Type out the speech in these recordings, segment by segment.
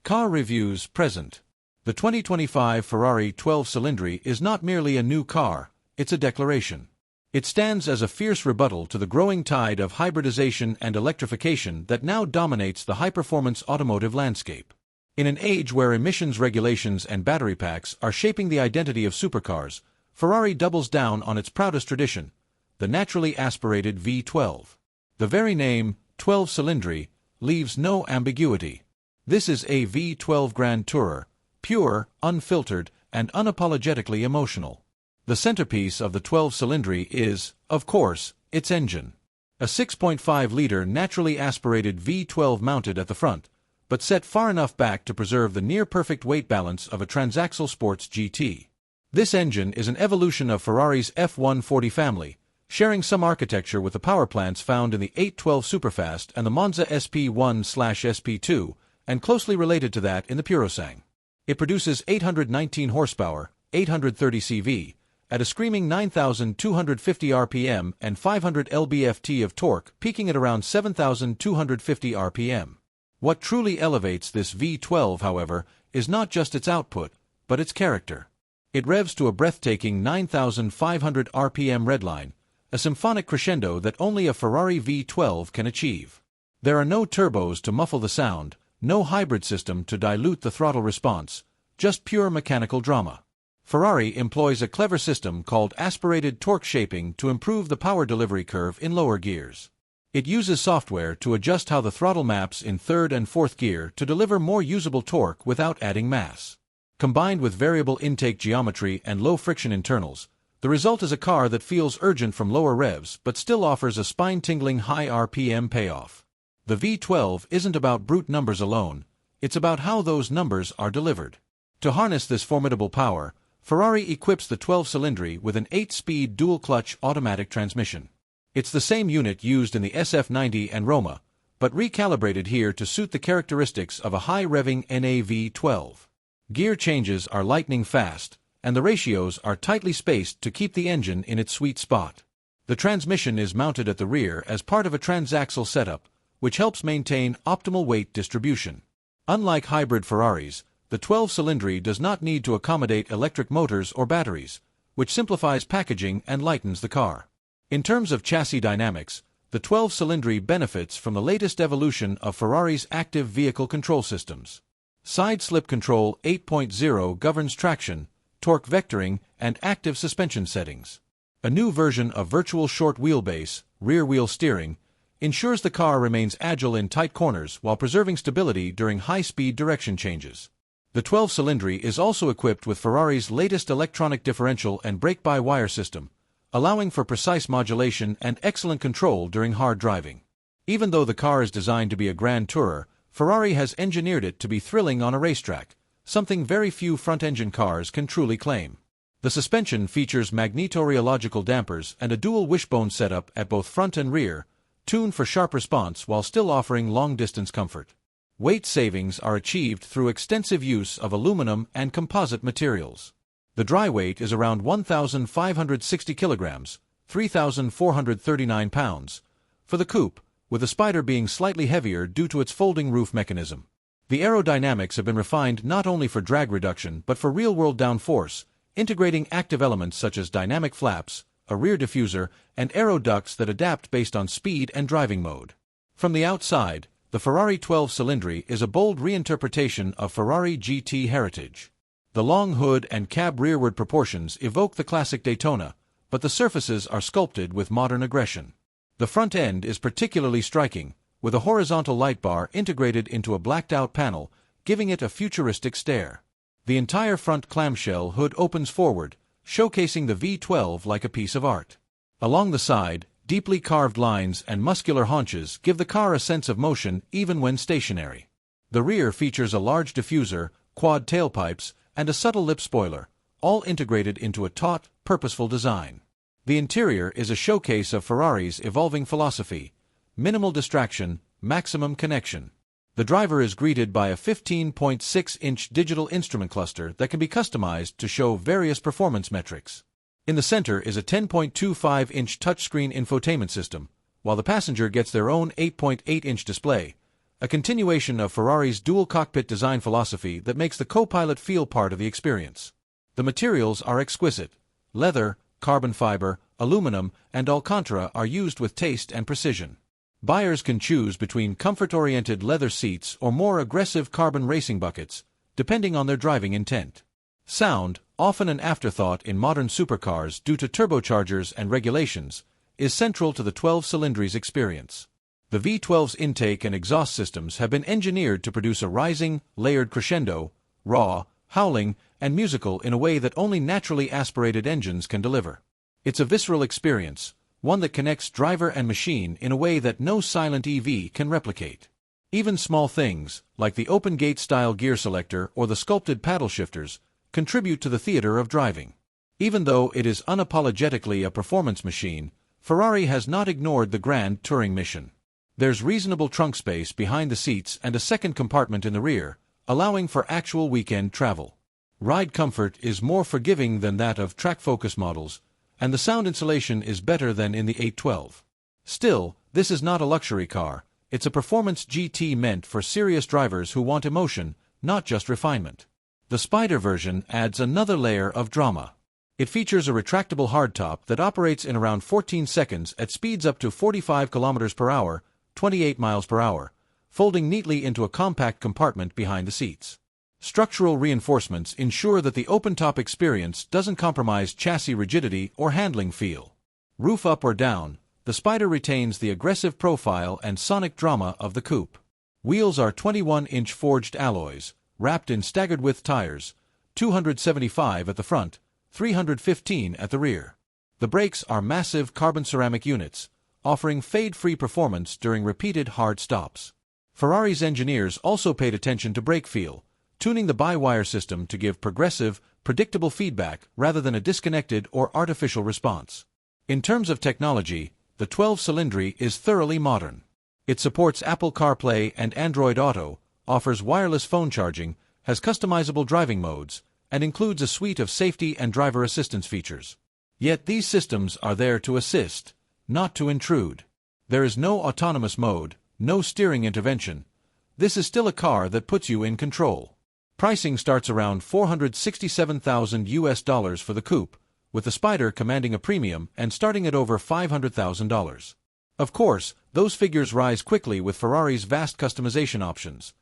Car reviews present. The 2025 Ferrari 12 Cilindri is not merely a new car, it's a declaration. It stands as a fierce rebuttal to the growing tide of hybridization and electrification that now dominates the high-performance automotive landscape. In an age where emissions regulations and battery packs are shaping the identity of supercars, Ferrari doubles down on its proudest tradition, the naturally aspirated V12. The very name, 12 Cilindri, leaves no ambiguity. This is a V12 Grand Tourer, pure, unfiltered, and unapologetically emotional. The centerpiece of the 12 Cilindri is, of course, its engine. A 6.5-liter naturally aspirated V12 mounted at the front, but set far enough back to preserve the near-perfect weight balance of a transaxle sports GT. This engine is an evolution of Ferrari's F140 family, sharing some architecture with the powerplants found in the 812 Superfast and the Monza SP1/SP2, and closely related to that in the Purosangue. It produces 819 horsepower, 830 CV, at a screaming 9,250 RPM and 500 lb-ft of torque, peaking at around 7,250 RPM. What truly elevates this V12, however, is not just its output, but its character. It revs to a breathtaking 9,500 RPM redline, a symphonic crescendo that only a Ferrari V12 can achieve. There are no turbos to muffle the sound, no hybrid system to dilute the throttle response, just pure mechanical drama. Ferrari employs a clever system called aspirated torque shaping to improve the power delivery curve in lower gears. It uses software to adjust how the throttle maps in third and fourth gear to deliver more usable torque without adding mass. Combined with variable intake geometry and low-friction internals, the result is a car that feels urgent from lower revs but still offers a spine-tingling high RPM payoff. The V12 isn't about brute numbers alone, it's about how those numbers are delivered. To harness this formidable power, Ferrari equips the 12 Cilindri with an 8-speed dual-clutch automatic transmission. It's the same unit used in the SF90 and Roma, but recalibrated here to suit the characteristics of a high-revving NAV12. Gear changes are lightning fast, and the ratios are tightly spaced to keep the engine in its sweet spot. The transmission is mounted at the rear as part of a transaxle setup, which helps maintain optimal weight distribution. Unlike hybrid Ferraris, the 12 Cilindri does not need to accommodate electric motors or batteries, which simplifies packaging and lightens the car. In terms of chassis dynamics, the 12 Cilindri benefits from the latest evolution of Ferrari's active vehicle control systems. Side slip control 8.0 governs traction, torque vectoring, and active suspension settings. A new version of virtual short wheelbase, rear wheel steering, ensures the car remains agile in tight corners while preserving stability during high-speed direction changes. The 12 Cilindri is also equipped with Ferrari's latest electronic differential and brake-by-wire system, allowing for precise modulation and excellent control during hard driving. Even though the car is designed to be a Grand Tourer, Ferrari has engineered it to be thrilling on a racetrack, something very few front-engine cars can truly claim. The suspension features magnetorheological dampers and a dual wishbone setup at both front and rear, tuned for sharp response while still offering long-distance comfort. Weight savings are achieved through extensive use of aluminum and composite materials. The dry weight is around 1,560 kilograms, 3,439 pounds, for the coupe, with the Spider being slightly heavier due to its folding roof mechanism. The aerodynamics have been refined not only for drag reduction but for real-world downforce, integrating active elements such as dynamic flaps, a rear diffuser, and aero ducts that adapt based on speed and driving mode. From the outside, the Ferrari 12 Cilindri is a bold reinterpretation of Ferrari GT heritage. The long hood and cab rearward proportions evoke the classic Daytona, but the surfaces are sculpted with modern aggression. The front end is particularly striking, with a horizontal light bar integrated into a blacked-out panel, giving it a futuristic stare. The entire front clamshell hood opens forward, showcasing the V12 like a piece of art. Along the side, deeply carved lines and muscular haunches give the car a sense of motion even when stationary. The rear features a large diffuser, quad tailpipes, and a subtle lip spoiler, all integrated into a taut, purposeful design. The interior is a showcase of Ferrari's evolving philosophy: minimal distraction, maximum connection. The driver is greeted by a 15.6-inch digital instrument cluster that can be customized to show various performance metrics. In the center is a 10.25-inch touchscreen infotainment system, while the passenger gets their own 8.8-inch display, a continuation of Ferrari's dual-cockpit design philosophy that makes the co-pilot feel part of the experience. The materials are exquisite. Leather, carbon fiber, aluminum, and Alcantara are used with taste and precision. Buyers can choose between comfort-oriented leather seats or more aggressive carbon racing buckets, depending on their driving intent. Sound, often an afterthought in modern supercars due to turbochargers and regulations, is central to the 12 Cilindri's experience. The V12's intake and exhaust systems have been engineered to produce a rising, layered crescendo, raw, howling, and musical in a way that only naturally aspirated engines can deliver. It's a visceral experience, one that connects driver and machine in a way that no silent EV can replicate. Even small things, like the open-gate-style gear selector or the sculpted paddle shifters, contribute to the theater of driving. Even though it is unapologetically a performance machine, Ferrari has not ignored the grand touring mission. There's reasonable trunk space behind the seats and a second compartment in the rear, allowing for actual weekend travel. Ride comfort is more forgiving than that of track-focus models, and the sound insulation is better than in the 812. Still, this is not a luxury car. It's a performance GT meant for serious drivers who want emotion, not just refinement. The Spider version adds another layer of drama. It features a retractable hardtop that operates in around 14 seconds at speeds up to 45 km per hour, 28 miles per hour, folding neatly into a compact compartment behind the seats. Structural reinforcements ensure that the open-top experience doesn't compromise chassis rigidity or handling feel. Roof up or down, the Spider retains the aggressive profile and sonic drama of the coupe. Wheels are 21-inch forged alloys, wrapped in staggered-width tires, 275 at the front, 315 at the rear. The brakes are massive carbon ceramic units, offering fade-free performance during repeated hard stops. Ferrari's engineers also paid attention to brake feel, tuning the by-wire system to give progressive, predictable feedback rather than a disconnected or artificial response. In terms of technology, the 12 Cilindri is thoroughly modern. It supports Apple CarPlay and Android Auto, offers wireless phone charging, has customizable driving modes, and includes a suite of safety and driver assistance features. Yet these systems are there to assist, not to intrude. There is no autonomous mode, no steering intervention. This is still a car that puts you in control. Pricing starts around $467,000 for the coupe, with the Spider commanding a premium and starting at over $500,000. Of course, those figures rise quickly with Ferrari's vast customization options.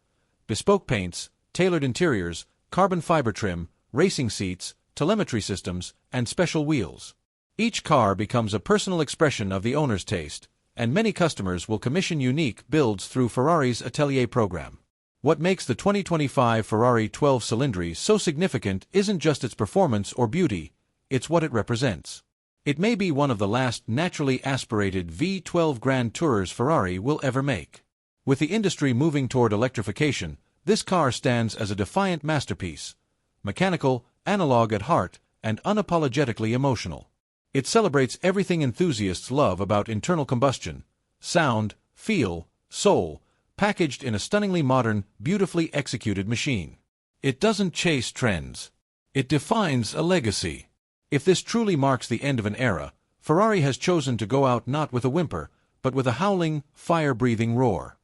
Bespoke paints, tailored interiors, carbon fiber trim, racing seats, telemetry systems, and special wheels. Each car becomes a personal expression of the owner's taste, and many customers will commission unique builds through Ferrari's Atelier program. What makes the 2025 Ferrari 12 Cilindri so significant isn't just its performance or beauty, it's what it represents. It may be one of the last naturally aspirated V12 Grand Tourers Ferrari will ever make. With the industry moving toward electrification, this car stands as a defiant masterpiece, mechanical, analog at heart, and unapologetically emotional. It celebrates everything enthusiasts love about internal combustion: sound, feel, soul, packaged in a stunningly modern, beautifully executed machine. It doesn't chase trends. It defines a legacy. If this truly marks the end of an era, Ferrari has chosen to go out not with a whimper, but with a howling, fire-breathing roar.